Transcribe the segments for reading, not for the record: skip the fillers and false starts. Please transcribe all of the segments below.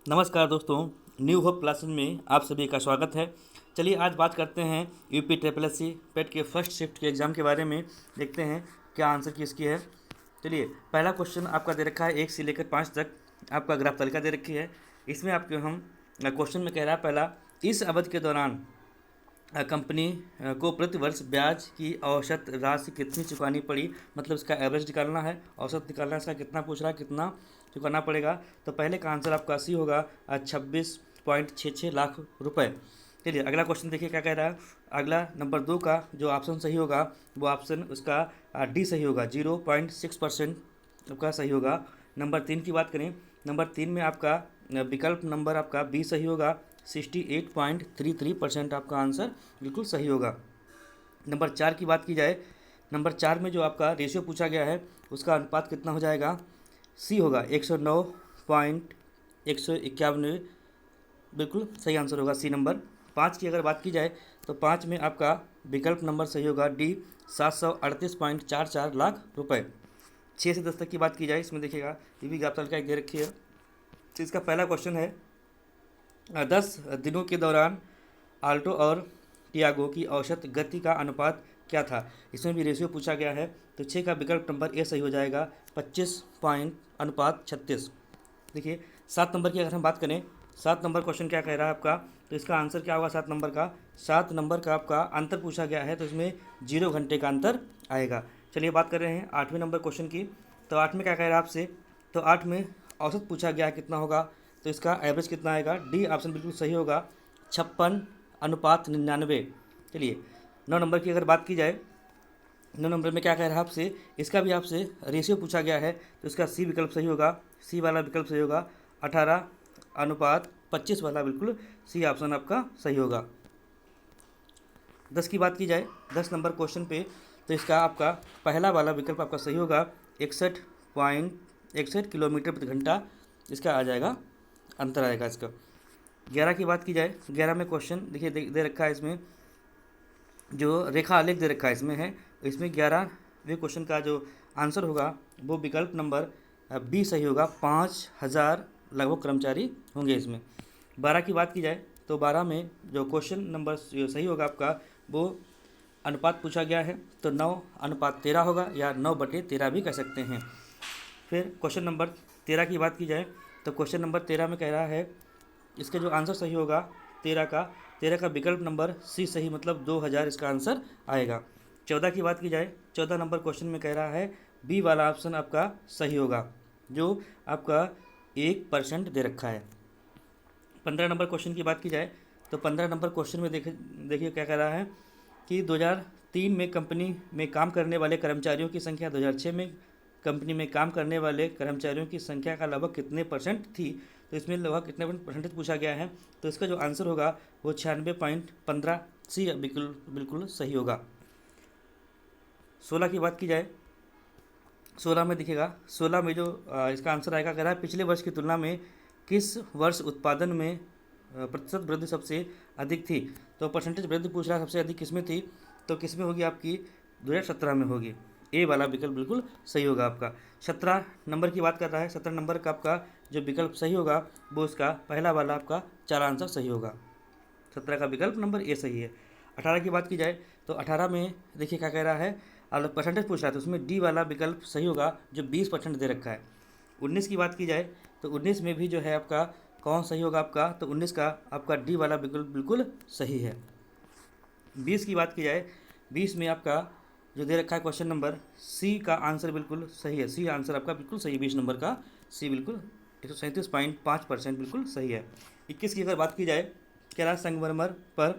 नमस्कार दोस्तों, new hope classes में आप सभी का स्वागत है। चलिए आज बात करते हैं यूपी ट्रिपल एस सी पेट के फर्स्ट शिफ्ट के एग्ज़ाम के बारे में। देखते हैं क्या आंसर किसकी है। चलिए, पहला क्वेश्चन आपका दे रखा है 1 से लेकर 5 तक, आपका ग्राफ तालिका दे रखी है। इसमें आपके हम क्वेश्चन में कह रहा है पहला, इस अवधि के दौरान कंपनी को प्रति वर्ष ब्याज की औसत राशि कितनी चुकानी पड़ी, मतलब इसका एवरेज निकालना है, औसत निकालना है। इसका कितना पूछ रहा है, कितना चुकाना पड़ेगा। तो पहले का आंसर आपका सी होगा 26.66 लाख रुपए। चलिए अगला क्वेश्चन देखिए क्या कह रहा है। अगला नंबर 2 का जो ऑप्शन सही होगा वो ऑप्शन उसका डी सही होगा, 0.6% आपका सही होगा। नंबर 3 की बात करें, नंबर 3 में आपका विकल्प नंबर आपका बी सही होगा, 68.33% आपका आंसर बिल्कुल सही होगा। नंबर 4 की बात की जाए, नंबर 4 में जो आपका रेशियो पूछा गया है उसका अनुपात कितना हो जाएगा, सी होगा 109.191, बिल्कुल सही आंसर होगा सी नंबर। 5 की अगर बात की जाए तो 5 में आपका विकल्प नंबर सही होगा डी, 738.44 लाख रुपए। 6 से 10 तक की बात की जाए, इसमें देखिएगा ये भी ग्राफ तालिका दे रखी है। तो इसका पहला क्वेश्चन है, 10 दिनों के दौरान आल्टो और टियागो की औसत गति का अनुपात क्या था। इसमें भी रेशियो पूछा गया है। तो 6 का विकल्प नंबर ए सही हो जाएगा, 25.36। देखिए 7 नंबर की अगर हम बात करें, 7 नंबर क्वेश्चन क्या कह रहा है आपका, तो इसका आंसर क्या होगा 7 नंबर का। 7 नंबर का आपका अंतर पूछा गया है तो इसमें 0 घंटे का अंतर आएगा। चलिए बात कर रहे हैं 8वें नंबर क्वेश्चन की। तो 8 में क्या कह रहा है आपसे, तो 8 में औसत पूछा गया है कितना होगा, तो इसका एवरेज कितना आएगा, डी ऑप्शन बिल्कुल सही होगा, 56.99। चलिए 9 नंबर की अगर बात की जाए, 9 नंबर में क्या कह रहा है आपसे, इसका भी आपसे रेशियो पूछा गया है तो इसका सी विकल्प सही होगा, सी वाला विकल्प सही होगा, 18:25 वाला बिल्कुल सी ऑप्शन आपका सही होगा। 10 की बात की जाए, 10 नंबर क्वेश्चन पे, तो इसका आपका पहला वाला विकल्प आपका सही होगा, 61.61 किलोमीटर प्रति घंटा इसका आ जाएगा, अंतर आएगा इसका। 11 की बात की जाए, 11 में क्वेश्चन देखिए दे रखा है, इसमें जो रेखा आलेख दे रखा है इसमें है, इसमें 11वें क्वेश्चन का जो आंसर होगा वो विकल्प नंबर बी सही होगा, 5000 लगभग कर्मचारी होंगे इसमें। 12 की बात की जाए तो 12 में जो क्वेश्चन नंबर सही होगा आपका वो अनुपात पूछा गया है तो 9:13 होगा, या 9/13 भी कह सकते हैं। फिर क्वेश्चन नंबर 13 की बात की जाए तो क्वेश्चन नंबर 13 में कह रहा है, इसका जो आंसर सही होगा 13 का विकल्प नंबर सी सही, मतलब 2000 इसका आंसर आएगा। 14 की बात की जाए, 14 नंबर क्वेश्चन में कह रहा है बी वाला ऑप्शन आपका सही होगा, जो आपका 1% दे रखा है। 15 नंबर क्वेश्चन की बात की जाए तो 15 नंबर क्वेश्चन में देखिए क्या कह रहा है कि 2003 में कंपनी में काम करने वाले कर्मचारियों की संख्या 2006 में कंपनी में काम करने वाले कर्मचारियों की संख्या का लगभग कितने परसेंट थी। तो इसमें लगभग कितने परसेंटेज पूछा गया है, तो इसका जो आंसर होगा वो 96.15 सी बिल्कुल बिल्कुल सही होगा। 16 की बात की जाए, 16 में दिखेगा, 16 में जो इसका आंसर आएगा, कह रहा है पिछले वर्ष की तुलना में किस वर्ष उत्पादन में प्रतिशत वृद्धि सबसे अधिक थी। तो परसेंटेज वृद्धि पूछ रहा है सबसे अधिक किसमें थी, तो किसमें होगी आपकी 2017 में होगी। ए वाला विकल्प बिल्कुल सही होगा आपका। 17 नंबर की बात कर रहा है, 17 नंबर का आपका जो विकल्प सही होगा वो उसका पहला वाला आपका 4 आंसर सही होगा। 17 का विकल्प नंबर ए सही है। 18 की बात की जाए तो 18 में देखिए क्या कह रहा है, अलग परसेंटेज पूछ रहा है तो उसमें डी वाला विकल्प सही होगा, जो 20% दे रखा है। 19 की बात की जाए तो 19 में भी जो है आपका कौन सही होगा आपका, तो 19 का आपका डी वाला विकल्प बिल्कुल सही है। 20 की बात की जाए, 20 में आपका जो दे रखा है क्वेश्चन नंबर सी का आंसर बिल्कुल सही है, सी आंसर आपका बिल्कुल सही है, 20 नंबर का सी बिल्कुल 137.5% बिल्कुल सही है। 21 की अगर बात की जाए, कैलाश संगमरमर पर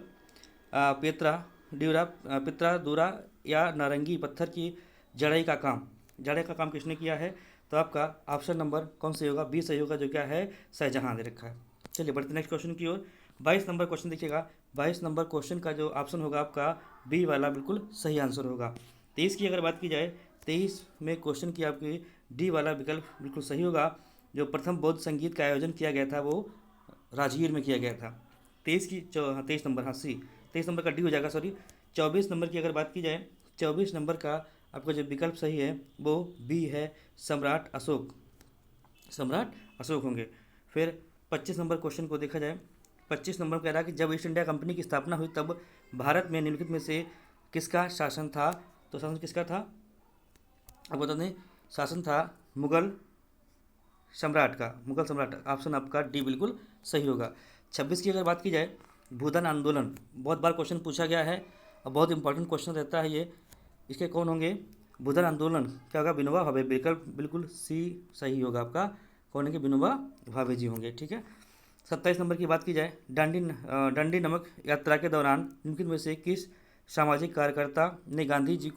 पेत्रा ड्यूरा पित्रा दूरा या नारंगी पत्थर की जड़े का काम किसने किया है, तो आपका ऑप्शन नंबर कौन सही होगा, बी सही होगा, जो क्या है शाहजहाँ दे रखा है। चलिए बढ़ते नेक्स्ट क्वेश्चन की ओर। 22 नंबर क्वेश्चन देखिएगा, 22 नंबर क्वेश्चन का जो ऑप्शन होगा आपका बी वाला बिल्कुल सही आंसर होगा। 23 की अगर बात की जाए, 23 में क्वेश्चन की आपकी डी वाला विकल्प बिल्कुल सही होगा, जो प्रथम बौद्ध संगीत का आयोजन किया गया था वो राजगीर में किया गया था। 23 नंबर, हाँ सी 23 नंबर का डी हो जाएगा, सॉरी। 24 नंबर की अगर बात की जाए, 24 नंबर का आपका जो विकल्प सही है वो बी है, सम्राट अशोक होंगे। फिर 25 नंबर क्वेश्चन को देखा जाए, 25 नंबर कह रहा है कि जब ईस्ट इंडिया कंपनी की स्थापना हुई तब भारत में निम्नलिखित में से किसका शासन था? तो शासन किसका था? अब बता दें, शासन था मुगल सम्राट का, मुगल सम्राट। ऑप्शन आपका डी बिल्कुल सही होगा। 26 की अगर बात की जाए, भूदान आंदोलन, बहुत बार क्वेश्चन पूछा गया है और बहुत इंपॉर्टेंट क्वेश्चन रहता है ये। इसके कौन होंगे? भूदान आंदोलन क्या होगा? विनोबा भावे, विकल्प बिल्कुल सी सही होगा आपका। कौन है कि विनोबा भावे जी होंगे, ठीक है। 27 नंबर की बात की जाए, डांडी नमक यात्रा के दौरान निम्नलिखित में से किस सामाजिक कार्यकर्ता ने गांधी जी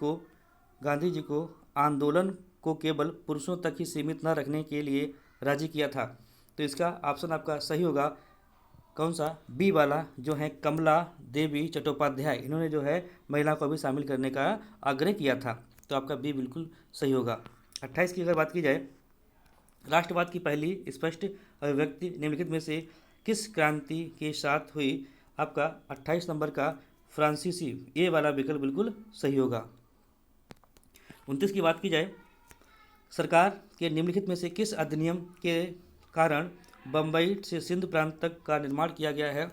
को आंदोलन को केवल पुरुषों तक ही सीमित न रखने के लिए राजी किया था? तो इसका ऑप्शन आपका सही होगा कौन सा? बी वाला, जो है कमला देवी चट्टोपाध्याय। इन्होंने जो है महिला को भी शामिल करने का आग्रह किया था। तो आपका बी बिल्कुल सही होगा। 28 की अगर बात की जाए, राष्ट्रवाद की पहली स्पष्ट अभिव्यक्ति निम्नलिखित में से किस क्रांति के साथ हुई? आपका 28 नंबर का फ्रांसीसी, ए वाला विकल्प बिल्कुल सही होगा। 29 की बात की जाए, सरकार के निम्नलिखित में से किस अधिनियम के कारण बम्बई से सिंध प्रांत तक का निर्माण किया गया है?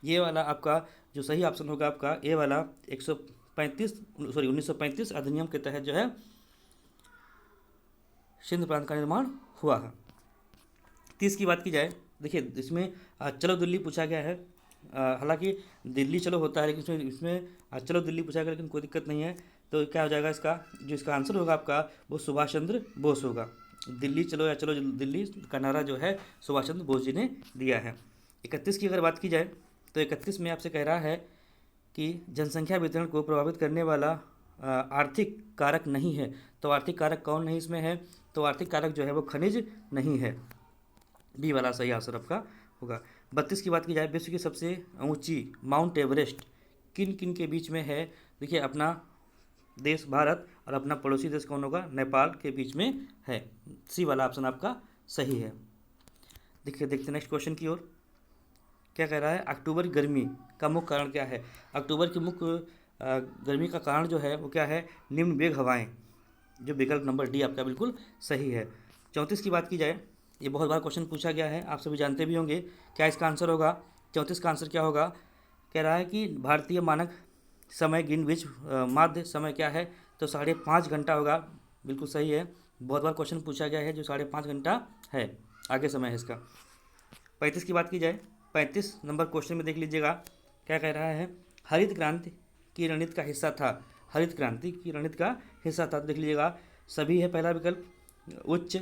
ये वाला आपका जो सही ऑप्शन होगा आपका ए वाला 1935 अधिनियम के तहत जो है सिंध प्रांत का निर्माण हुआ है। 30 की बात की जाए, देखिए इसमें चलो दिल्ली पूछा गया है। हालांकि दिल्ली चलो होता है, लेकिन इसमें चलो दिल्ली पूछा गया, लेकिन कोई दिक्कत नहीं है। तो क्या हो जाएगा इसका, जो इसका आंसर होगा आपका वो सुभाष चंद्र बोस होगा। दिल्ली चलो या चलो दिल्ली का नारा जो है सुभाष चंद्र बोस जी ने दिया है। 31 की अगर बात की जाए, तो 31 में आपसे कह रहा है कि जनसंख्या वितरण को प्रभावित करने वाला आर्थिक कारक नहीं है। तो आर्थिक कारक कौन नहीं इसमें है? तो आर्थिक कारक जो है वो खनिज नहीं है। बी वाला सही आंसर आपका होगा। 32 की बात की जाए, विश्व की सबसे ऊंची माउंट एवरेस्ट किन किन के बीच में है? देखिए अपना देश भारत और अपना पड़ोसी देश कौन होगा? नेपाल के बीच में है। सी वाला ऑप्शन आपका सही है। देखिए देखते नेक्स्ट क्वेश्चन की ओर। क्या कह रहा है? अक्टूबर की गर्मी का मुख्य कारण क्या है? अक्टूबर की मुख्य गर्मी का कारण जो है वो क्या है? निम्न वेग हवाएं, जो विकल्प नंबर डी आपका बिल्कुल सही है। 34 की बात की जाए, ये बहुत बार क्वेश्चन पूछा गया है, आप सभी जानते भी होंगे। क्या इसका आंसर होगा? 34 का आंसर क्या होगा? कह रहा है कि भारतीय मानक समय ग्रीनविच माध्य समय क्या है? तो 5.5 घंटा होगा। बिल्कुल सही है। बहुत बार क्वेश्चन पूछा गया है, जो 5.5 घंटा है, आगे समय है इसका। 35 की बात की जाए, 35 नंबर क्वेश्चन में देख लीजिएगा क्या कह रहा है? हरित क्रांति की रणनीति का हिस्सा था। हरित क्रांति की रणनीति का हिस्सा था, देख लीजिएगा सभी है पहला विकल्प। उच्च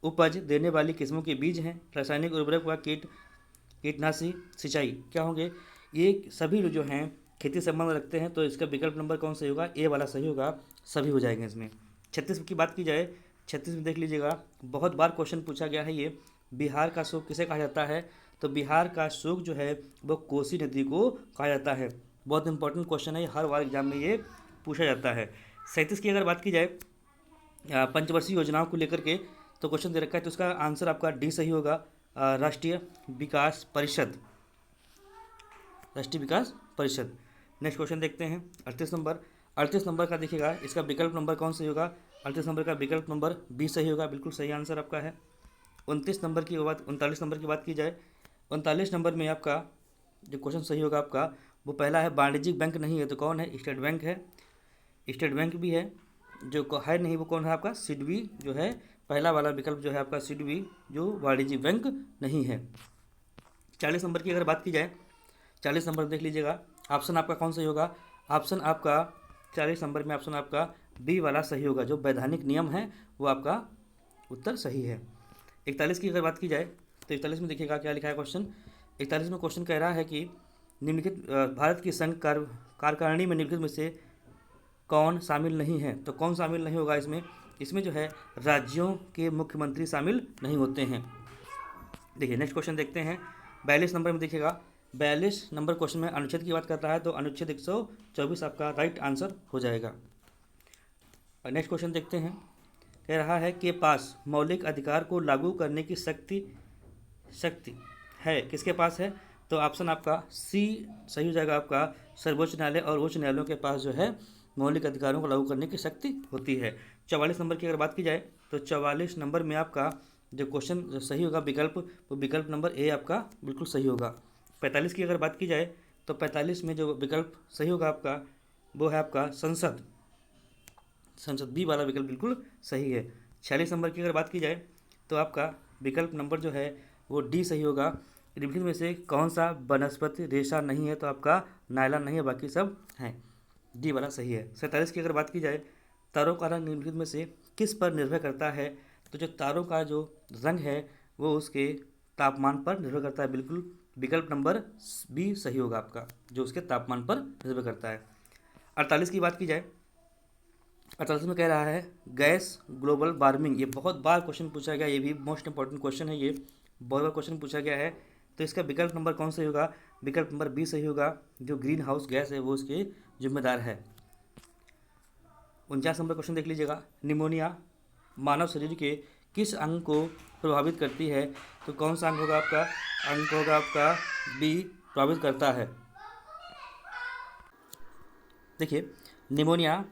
उपज देने वाली किस्मों के बीज हैं, रासायनिक उर्वरक व कीटनाशी सिंचाई क्या होंगे? ये सभी जो हैं खेती संबंध रखते हैं। तो इसका विकल्प नंबर कौन सही होगा? ए वाला सही होगा, सभी हो जाएंगे इसमें। 36 की बात की जाए, 36 में देख लीजिएगा बहुत बार क्वेश्चन पूछा गया है ये, बिहार का शोक किसे कहा जाता है? तो बिहार का शोक जो है वो कोसी नदी को कहा जाता है। बहुत इंपॉर्टेंट क्वेश्चन है, हर बार एग्जाम में ये पूछा जाता है। 37 की अगर बात की जाए पंचवर्षीय योजनाओं को लेकर के, तो क्वेश्चन दे रखा है, तो उसका आंसर आपका डी सही होगा, राष्ट्रीय विकास परिषद, राष्ट्रीय विकास परिषद। नेक्स्ट क्वेश्चन देखते हैं 38 नंबर। 38 नंबर का देखिएगा इसका विकल्प नंबर कौन सही होगा? 38 नंबर का विकल्प नंबर बी सही होगा, बिल्कुल सही आंसर आपका है। 29 नंबर की बात 39 नंबर की बात की जाए, 39 नंबर में आपका जो क्वेश्चन सही होगा आपका वो पहला है वाणिज्यिक बैंक नहीं है, तो कौन है? स्टेट बैंक है। स्टेट बैंक भी है, जो है नहीं वो कौन है आपका? सिडबी जो है, पहला वाला विकल्प जो है आपका सिडबी, जो वाणिज्यिक बैंक नहीं है। 40 नंबर की अगर बात की जाए, 40 नंबर देख लीजिएगा ऑप्शन आपका कौन सही होगा? ऑप्शन आपका 40 नंबर में ऑप्शन आपका बी वाला सही होगा, जो वैधानिक नियम है वो आपका उत्तर सही है। 41 की अगर बात की जाए, तो 41 में देखिएगा क्या लिखा है क्वेश्चन। 41 में क्वेश्चन कह रहा है कि निम्नलिखित भारत की संघ कार्यकारिणी में निम्नलिखित में से कौन शामिल नहीं है? तो कौन शामिल नहीं होगा इसमें? इसमें जो है राज्यों के मुख्यमंत्री शामिल नहीं होते हैं। देखिए नेक्स्ट क्वेश्चन देखते हैं 42 नंबर में। देखिएगा 42 नंबर क्वेश्चन में अनुच्छेद की बात करता है, तो अनुच्छेद 124 आपका राइट आंसर हो जाएगा। नेक्स्ट क्वेश्चन देखते हैं, कह रहा है कि पास मौलिक अधिकार को लागू करने की शक्ति है, किसके पास है? तो ऑप्शन आपका सी सही हो जाएगा आपका, सर्वोच्च न्यायालय और उच्च न्यायालयों के पास जो है मौलिक अधिकारों को लागू करने की शक्ति होती है। 44 नंबर की अगर बात की जाए, तो 44 नंबर में आपका जो क्वेश्चन जो सही होगा विकल्प, वो विकल्प नंबर ए आपका बिल्कुल सही होगा। 45 की अगर बात की जाए तो 45 में जो विकल्प सही होगा आपका वो है आपका संसद। संसद बी वाला विकल्प बिल्कुल सही है। 46 नंबर की अगर बात की जाए तो आपका विकल्प नंबर जो है वो डी सही होगा। निम्नलिखित में से कौन सा वनस्पति रेशा नहीं है, तो आपका नायलॉन नहीं है, बाकी सब हैं। डी वाला सही है। 47 की अगर बात की जाए तारों का रंग निम्नलिखित में से किस पर निर्भर करता है, तो जो तारों का जो रंग है वो उसके तापमान पर निर्भर करता है। बिल्कुल विकल्प नंबर बी सही होगा आपका, जो उसके तापमान पर निर्भर करता है। 48 की बात की जाए, 48 में कह रहा है गैस ग्लोबल वार्मिंग। ये बहुत बार क्वेश्चन पूछा गया, ये भी मोस्ट इंपॉर्टेंट क्वेश्चन है, ये बहुत बार क्वेश्चन पूछा गया है। तो इसका विकल्प नंबर कौन सही होगा, विकल्प नंबर बी सही होगा, जो ग्रीन हाउस गैस है वो उसके जिम्मेदार है। 49 नंबर क्वेश्चन देख लीजिएगा, निमोनिया मानव शरीर के किस अंग को प्रभावित करती है, तो कौन सा अंग होगा आपका, अंग होगा आपका बी प्रभावित करता है। देखिए निमोनिया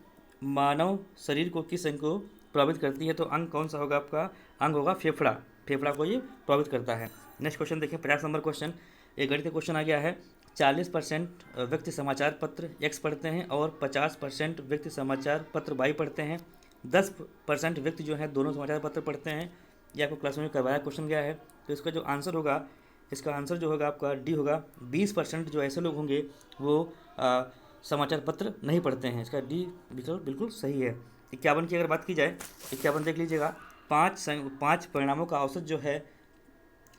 मानव शरीर को किस अंग को प्रभावित करती है, तो अंग कौन सा होगा आपका, अंग होगा फेफड़ा, फेफड़ा को ये प्रभावित करता है। नेक्स्ट क्वेश्चन देखिए 50 नंबर क्वेश्चन, एक गणित का क्वेश्चन आ गया है। 40% व्यक्ति समाचार पत्र एक्स पढ़ते हैं और 50% व्यक्ति समाचार पत्र वाई पढ़ते हैं। 10% व्यक्ति जो है दोनों समाचार पत्र पढ़ते हैं। ये आपको क्लास में करवाया क्वेश्चन गया है। तो इसका जो आंसर होगा, इसका आंसर जो होगा आपका डी होगा। 20% जो ऐसे लोग होंगे वो समाचार पत्र नहीं पढ़ते हैं। इसका डी विकल्प बिल्कुल सही है। 51 की अगर बात की जाए, 51 देख लीजिएगा, पाँच परिणामों का औसत जो है,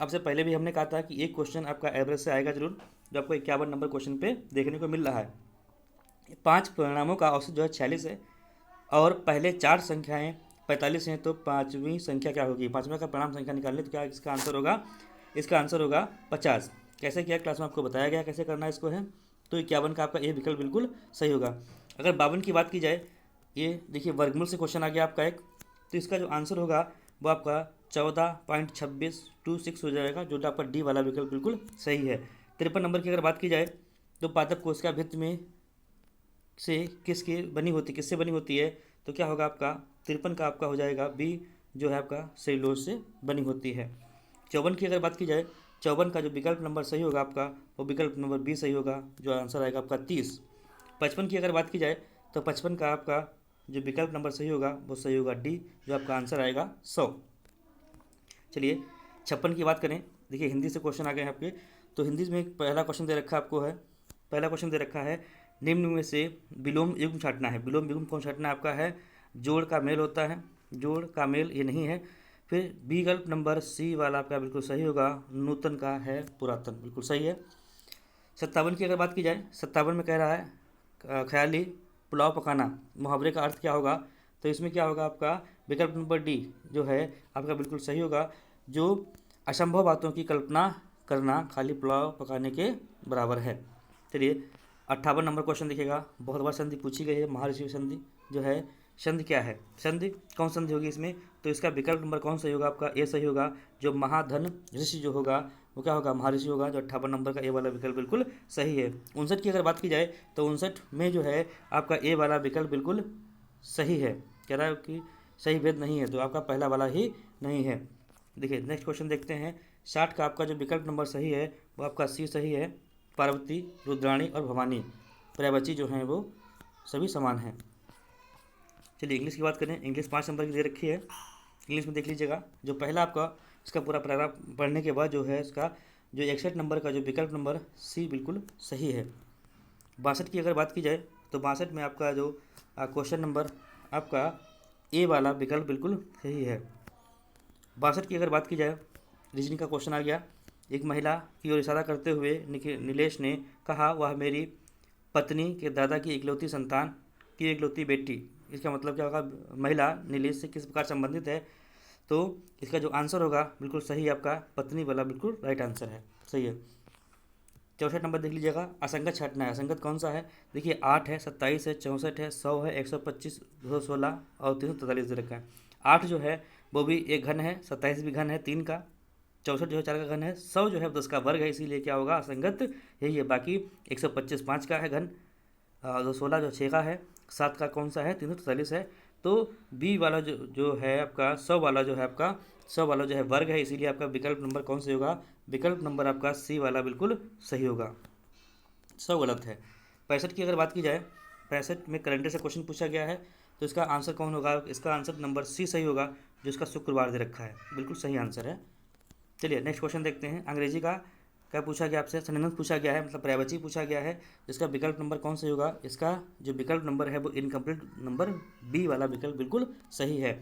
आपसे पहले भी हमने कहा था कि एक क्वेश्चन आपका एवरेज से आएगा जरूर, जो आपको 51 नंबर क्वेश्चन पे देखने को मिल रहा है। 5 परिणामों का औसत जो है 46 है और पहले 4 संख्याएं 45 हैं, तो पाँचवीं संख्या क्या होगी, पाँचवें का परिणाम संख्या निकालने, तो क्या इसका आंसर होगा, इसका आंसर होगा 50। कैसे किया क्लास में आपको बताया गया कैसे करना है इसको है। तो 51 का आपका ये विकल्प बिल्कुल सही होगा। अगर 52 की बात की जाए, ये देखिए वर्गमूल से क्वेश्चन आ गया आपका एक, तो इसका जो आंसर होगा वो आपका 14.2626 हो जाएगा, जो आपका डी वाला विकल्प बिल्कुल सही है। 53 नंबर की अगर बात की जाए तो पादप कोशिका भित्ति में से किससे बनी होती है, तो क्या होगा आपका 53 का आपका हो जाएगा बी, जो है आपका सेलुलोज से बनी होती है। 54 की अगर बात की जाए, 54 का जो विकल्प नंबर सही होगा आपका वो विकल्प नंबर बी सही होगा, जो आंसर आएगा आपका 30। 55 की अगर बात की जाए तो 55 का आपका जो विकल्प नंबर सही होगा वो सही होगा डी, जो आपका आंसर आएगा 100। चलिए 56 की बात करें, देखिए हिंदी से क्वेश्चन आ गए हैं आपके। तो हिंदी में पहला क्वेश्चन दे रखा आपको है, पहला क्वेश्चन दे रखा है निम्न में से विलोम युग्म छाटना है। विलोम युग्म कौन छाटना है आपका है, जोड़ का मेल होता है, जोड़ का मेल ये नहीं है। फिर विकल्प नंबर सी वाला आपका बिल्कुल सही होगा, नूतन का है पुरातन, बिल्कुल सही है। 57 की अगर बात की जाए, 57 में कह रहा है ख्याली पुलाव पकाना, मुहावरे का अर्थ क्या होगा, तो इसमें क्या होगा आपका विकल्प नंबर डी जो है आपका बिल्कुल सही होगा, जो असंभव बातों की कल्पना करना खाली पुलाव पकाने के बराबर है। चलिए 58 नंबर क्वेश्चन देखिएगा, बहुत बार संधि पूछी गई है, महर्षि संधि जो है, संधि क्या है, संधि कौन संधि होगी इसमें, तो इसका विकल्प नंबर कौन सही होगा आपका ए सही होगा, जो महाधन ऋषि जो होगा वो क्या होगा महर्षि होगा, जो 58 नंबर का ए वाला विकल्प बिल्कुल सही है। 59 की अगर बात की जाए तो 59 में जो है आपका ए वाला विकल्प बिल्कुल सही है, कह रहा है कि सही भेद नहीं है, तो आपका पहला वाला ही नहीं है। देखिए नेक्स्ट क्वेश्चन देखते हैं, 60 का आपका जो विकल्प नंबर सही है वो आपका सी सही है, पार्वती रुद्राणी और भवानी पर्यायवाची जो हैं वो सभी समान हैं। चलिए इंग्लिश की बात करें, इंग्लिश 5 नंबर की दे रखी है। इंग्लिश में देख लीजिएगा, जो पहला आपका इसका पूरा पैराग्राफ पढ़ने के बाद जो है इसका जो 61 नंबर का जो विकल्प नंबर सी बिल्कुल सही है। 62 की अगर बात की जाए तो 62 में आपका जो क्वेश्चन नंबर आपका ए वाला विकल्प बिल्कुल सही है। 62 की अगर बात की जाए, रीजनिंग का क्वेश्चन आ गया, एक महिला की ओर इशारा करते हुए नीलेश ने कहा वह मेरी पत्नी के दादा की इकलौती संतान की इकलौती बेटी। इसका मतलब क्या होगा, महिला नीलेश से किस प्रकार संबंधित है, तो इसका जो आंसर होगा बिल्कुल सही आपका पत्नी वाला बिल्कुल राइट आंसर है, सही है। 64 नंबर देख लीजिएगा, असंगत छाटना है, असंगत कौन सा है, देखिए 8 है, 27 है, 64 है, 100 है, 125, 216 और 343 दे रखा है। 8 जो है वो भी एक घन है, 27 भी घन है 3 का, 64 जो है 4 का घन है, 100 जो है 10 का वर्ग है, इसीलिए क्या होगा असंगत यही है। बाकी 125 5 का है घन, 216 जो 6 का है, 7 का कौन सा है 343 है। तो बी वाला जो है आपका 100 वाला जो है आपका 100 वाला जो है वर्ग है, इसीलिए आपका विकल्प नंबर कौन सा होगा, विकल्प नंबर आपका सी वाला बिल्कुल सही होगा। 100 गलत है। 65 की अगर बात की जाए, 65 में कैलेंडर से क्वेश्चन पूछा गया है, तो इसका आंसर कौन होगा, इसका आंसर नंबर सी सही होगा, जो इसका शुक्रवार दे रखा है, बिल्कुल सही आंसर है। चलिए नेक्स्ट क्वेश्चन देखते हैं। अंग्रेजी का क्या पूछा गया आपसे, सिनोनिम्स पूछा गया है, मतलब पर्यायवाची पूछा गया है, जिसका विकल्प नंबर कौन सा होगा, इसका जो विकल्प नंबर है वो इनकम्प्लीट नंबर बी वाला विकल्प बिल्कुल सही है।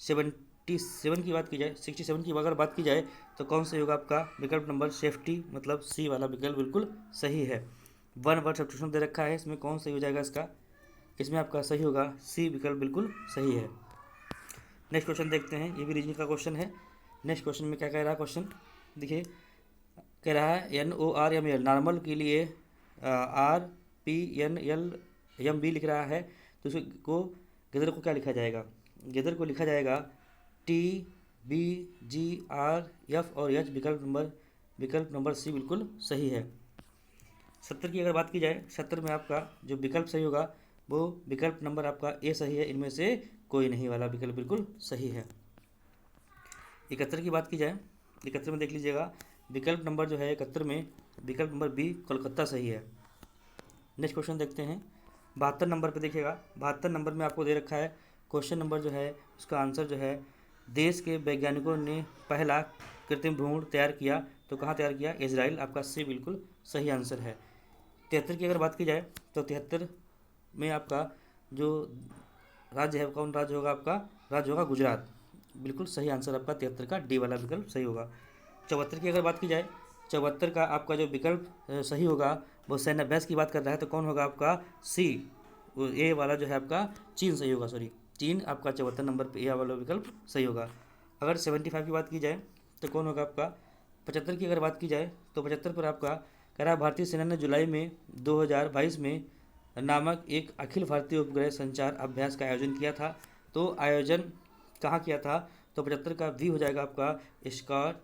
77 की बात की जाए, 67 की अगर बात की जाए तो कौन सा होगा आपका विकल्प नंबर सेफ्टी, मतलब सी वाला विकल्प बिल्कुल सही है। वन वर्ड सब्स्टिट्यूशन दे रखा है, इसमें कौन सही हो जाएगा इसका, इसमें आपका सही होगा सी विकल्प बिल्कुल सही है। नेक्स्ट क्वेश्चन देखते हैं, ये भी रीजनिंग का क्वेश्चन है। नेक्स्ट क्वेश्चन में क्या कह रहा है क्वेश्चन देखिए, कह रहा है NORML नॉर्मल के लिए RPNL लिख रहा है, तो इसको गेदर को क्या लिखा जाएगा, गेदर को लिखा जाएगा TBGRF और H, विकल्प नंबर सी बिल्कुल सही है। 70 की अगर बात की जाए, 70 में आपका जो विकल्प सही होगा वो विकल्प नंबर आपका ए सही है, इनमें से कोई नहीं वाला विकल्प बिल्कुल सही है। 71 की बात की जाए, 71 में देख लीजिएगा, विकल्प नंबर जो है 71 में विकल्प नंबर बी कोलकाता सही है। नेक्स्ट क्वेश्चन देखते हैं। 72 नंबर पे देखिएगा, 72 नंबर में आपको दे रखा है क्वेश्चन नंबर जो है उसका आंसर जो है, देश के वैज्ञानिकों ने पहला कृत्रिम भ्रूण तैयार किया, तो कहाँ तैयार किया, इजराइल, आपका सी बिल्कुल सही आंसर है। 73 की अगर बात की जाए तो 73 में आपका जो राज्य है कौन राज्य होगा, आपका राज्य होगा गुजरात, बिल्कुल सही आंसर आपका 73 का डी वाला विकल्प सही होगा। 74 की अगर बात की जाए, 74 का आपका जो विकल्प सही होगा वो सैन्य अभ्यास की बात कर रहा है, तो कौन होगा आपका सी, ए वाला जो है आपका चीन सही होगा, सॉरी चीन आपका 74 नंबर पे ए वाला विकल्प सही होगा। अगर 75 की बात की जाए तो कौन होगा आपका, 75 की अगर बात की जाए तो 75 पर आपका कह रहा है, भारतीय सेना ने जुलाई में 2022 में नामक एक अखिल भारतीय उपग्रह संचार अभ्यास का आयोजन किया था, तो आयोजन कहाँ किया था, तो 75 का वी हो जाएगा आपका स्कॉट,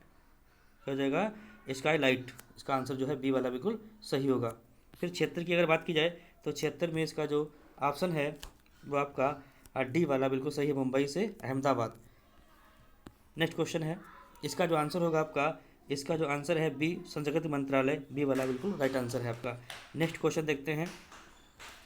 हो जाएगा स्काई लाइट, इसका आंसर जो है बी वाला बिल्कुल सही होगा। फिर 76 की अगर बात की जाए तो 76 में इसका जो ऑप्शन है वो आपका डी वाला बिल्कुल सही है, मुंबई से अहमदाबाद। नेक्स्ट क्वेश्चन है, इसका जो आंसर होगा आपका, इसका जो आंसर है बी संस्कृति मंत्रालय, बी वाला बिल्कुल राइट आंसर है आपका। नेक्स्ट क्वेश्चन देखते हैं।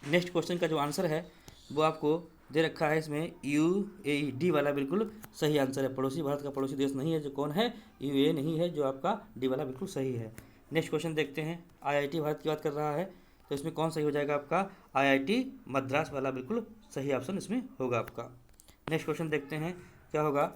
नेक्स्ट क्वेश्चन का जो आंसर है वो आपको दे रखा है, इसमें UAE, डी वाला बिल्कुल सही आंसर है। पड़ोसी भारत का पड़ोसी देश नहीं है, जो कौन है, UAE नहीं है, जो आपका डी वाला बिल्कुल सही है। नेक्स्ट क्वेश्चन देखते हैं। IIT भारत की बात कर रहा है, तो इसमें कौन सही हो जाएगा आपका, IIT मद्रास वाला बिल्कुल सही ऑप्शन इसमें होगा आपका। नेक्स्ट क्वेश्चन देखते हैं क्या होगा।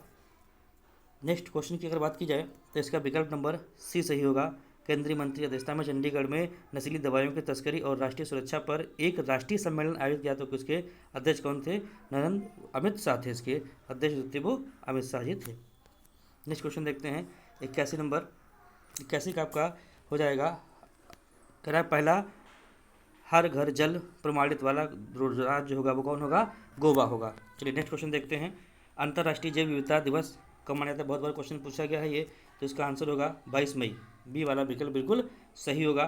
नेक्स्ट क्वेश्चन की अगर बात की जाए तो इसका विकल्प नंबर सी सही होगा। केंद्रीय मंत्री अध्यक्षता में चंडीगढ़ में नशीली दवाइयों की तस्करी और राष्ट्रीय सुरक्षा पर एक राष्ट्रीय सम्मेलन आयोजित किया, तो किसके अध्यक्ष कौन थे, नरेंद्र अमित शाह थे, इसके अध्यक्ष जो थे वो अमित शाह जी थे। नेक्स्ट क्वेश्चन देखते हैं। 81 नंबर, 81 का आपका हो जाएगा, कह रहा है पहला हर घर जल प्रमाणित वाला राज्य होगा वो कौन होगा, गोवा होगा। चलिए नेक्स्ट क्वेश्चन देखते हैं। अंतर्राष्ट्रीय जैव विविधता दिवस कब मनाया जाता है, बहुत बार क्वेश्चन पूछा गया है ये, तो इसका आंसर होगा 22 मई, बी वाला विकल्प बिल्कुल सही होगा।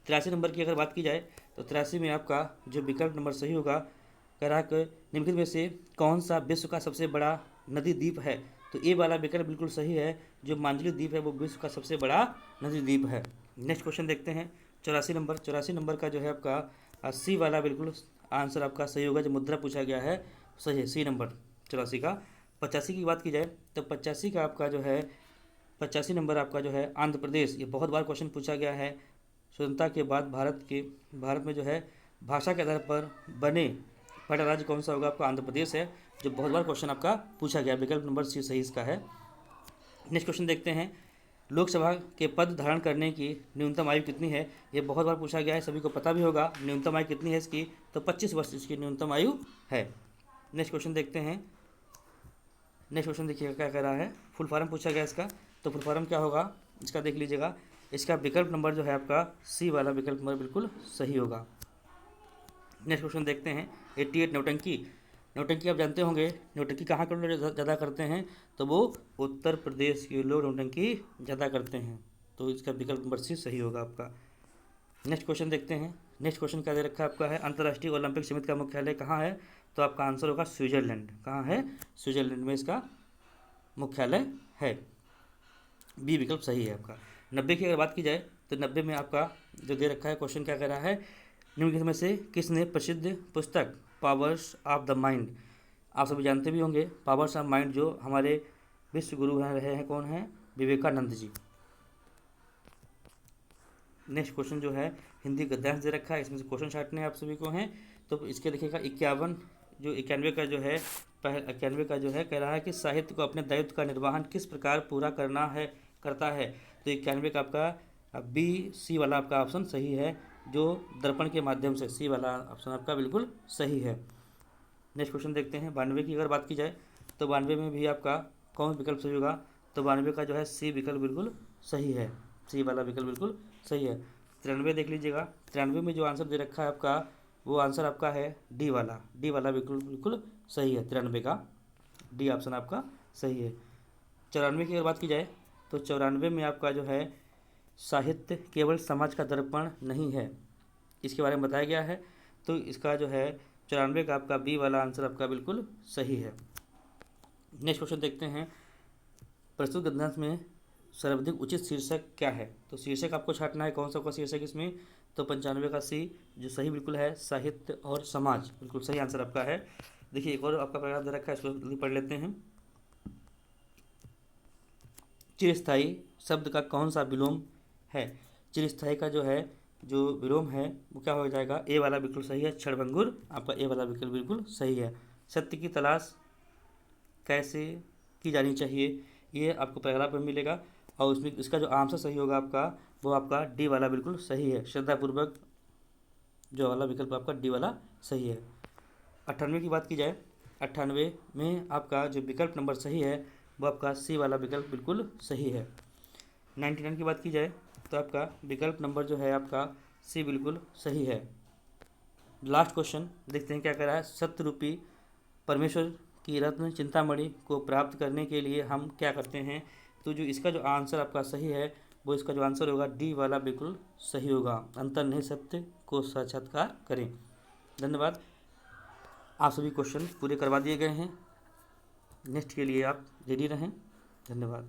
83 नंबर की अगर बात की जाए तो 83 में आपका जो विकल्प नंबर सही होगा, कह रहा है कि निम्नलिखित में से कौन सा विश्व का सबसे बड़ा नदी द्वीप है, तो ए वाला विकल्प बिल्कुल सही है, जो मांजुली द्वीप है वो विश्व का सबसे बड़ा नदी द्वीप है। नेक्स्ट क्वेश्चन देखते हैं। 84 नंबर, 84 नंबर का जो है आपका सी वाला बिल्कुल आंसर आपका सही होगा, जो मुद्रा पूछा गया है सही है, सी नंबर 84 का। 85 की बात की जाए तो 85 का आपका जो है, 85 नंबर आपका जो है आंध्र प्रदेश, ये बहुत बार क्वेश्चन पूछा गया है। स्वतंत्रता के बाद भारत में जो है भाषा के आधार पर बने पहला राज्य कौन सा होगा, आपका आंध्र प्रदेश है, जो बहुत बार क्वेश्चन आपका पूछा गया, विकल्प नंबर सी सही इसका है। नेक्स्ट क्वेश्चन देखते हैं। लोकसभा के पद धारण करने की न्यूनतम आयु कितनी है, ये बहुत बार पूछा गया है, सभी को पता भी होगा न्यूनतम आयु कितनी है इसकी, तो 25 वर्ष इसकी न्यूनतम आयु है। नेक्स्ट क्वेश्चन देखते हैं। नेक्स्ट क्वेश्चन देखिएगा क्या कह रहा है, फुल फॉर्म पूछा गया इसका, तो फुल फॉर्म क्या होगा इसका देख लीजिएगा, इसका विकल्प नंबर जो है आपका सी वाला विकल्प नंबर बिल्कुल सही होगा। नेक्स्ट क्वेश्चन देखते हैं। 88 नौटंकी, नौटंकी आप जानते होंगे, नौटंकी कहाँ के लोग ज़्यादा करते हैं, तो वो उत्तर प्रदेश के लोग नौटंकी ज़्यादा करते हैं, तो इसका विकल्प नंबर सी सही होगा आपका। नेक्स्ट क्वेश्चन देखते हैं। नेक्स्ट क्वेश्चन क्या दे रखा है आपका है, अंतर्राष्ट्रीय ओलंपिक समिति का मुख्यालय कहाँ है, तो आपका आंसर होगा स्विट्जरलैंड। कहाँ है, स्विट्जरलैंड में इसका मुख्यालय है। बी विकल्प सही है आपका। 90 की अगर बात की जाए तो 90 में आपका जो दे रखा है क्वेश्चन क्या कह रहा है, निम्नलिखित में से किसने प्रसिद्ध पुस्तक पावर्स ऑफ द माइंड, आप सभी जानते भी होंगे पावर्स ऑफ माइंड, जो हमारे विश्व गुरु रहे हैं, कौन है, विवेकानंद जी। नेक्स्ट क्वेश्चन जो है हिंदी गद्यांश दे रखा है, इसमें से क्वेश्चन छांटने हैं आप सभी को हैं। तो इसके देखिएगा 51 जो 91 का जो है 91 का जो है कह रहा है कि साहित्य को अपने दायित्व का निर्वहन किस प्रकार पूरा करता है। तो 91 का आपका बी सी वाला आपका ऑप्शन सही है, जो दर्पण के माध्यम से, सी वाला ऑप्शन आपका बिल्कुल सही है। नेक्स्ट क्वेश्चन देखते हैं 92 की अगर बात की जाए तो 92 में भी आपका कौन विकल्प सही होगा, तो 92 का जो है सी विकल्प बिल्कुल सही है, सी वाला विकल्प बिल्कुल सही है। 93 देख लीजिएगा, 93 में जो आंसर दे रखा है आपका वो आंसर आपका है डी वाला बिल्कुल बिल्कुल सही है। 93 का डी ऑप्शन आपका सही है। 94 की अगर बात की जाए तो 94 में आपका जो है साहित्य केवल समाज का दर्पण नहीं है, इसके बारे में बताया गया है। तो इसका जो है 94 का आपका बी वाला आंसर आपका बिल्कुल सही है। नेक्स्ट क्वेश्चन देखते हैं, प्रस्तुत गद्यांश में सर्वाधिक उचित शीर्षक क्या है। तो शीर्षक आपको छांटना है कौन सा का शीर्षक इसमें, तो 95 का सी जो सही बिल्कुल है, साहित्य और समाज बिल्कुल सही आंसर आपका है। देखिए एक और आपका पैराग्राफ दे रखा है, इसको जल्दी पढ़ लेते हैं। चिरस्थायी शब्द का कौन सा विलोम है। चिरस्थायी का जो है जो विलोम है वो क्या हो जाएगा, ए वाला बिल्कुल सही है, क्षणभंगुर आपका ए वाला विकल्प बिल्कुल सही है। सत्य की तलाश कैसे की जानी चाहिए, ये आपको पैराग्राफ में मिलेगा, और उसमें इसका जो आंसर सही होगा आपका वो आपका डी वाला बिल्कुल सही है, श्रद्धापूर्वक जो वाला विकल्प आपका डी वाला सही है। 98 की बात की जाए, 98 में आपका जो विकल्प नंबर सही है वो आपका सी वाला विकल्प बिल्कुल सही है। 99 की बात की जाए तो आपका विकल्प नंबर जो है आपका सी बिल्कुल सही है। लास्ट क्वेश्चन देखते हैं क्या कह रहा है, सत्य रूपी परमेश्वर की रत्न चिंतामणि को प्राप्त करने के लिए हम क्या करते हैं। तो जो इसका जो आंसर आपका सही है वो इसका जो आंसर होगा डी वाला बिल्कुल सही होगा, अंतर्निहित सत्य को साक्षात्कार करें। धन्यवाद, आप सभी क्वेश्चन पूरे करवा दिए गए हैं, नेक्स्ट के लिए आप रेडी रहें। धन्यवाद।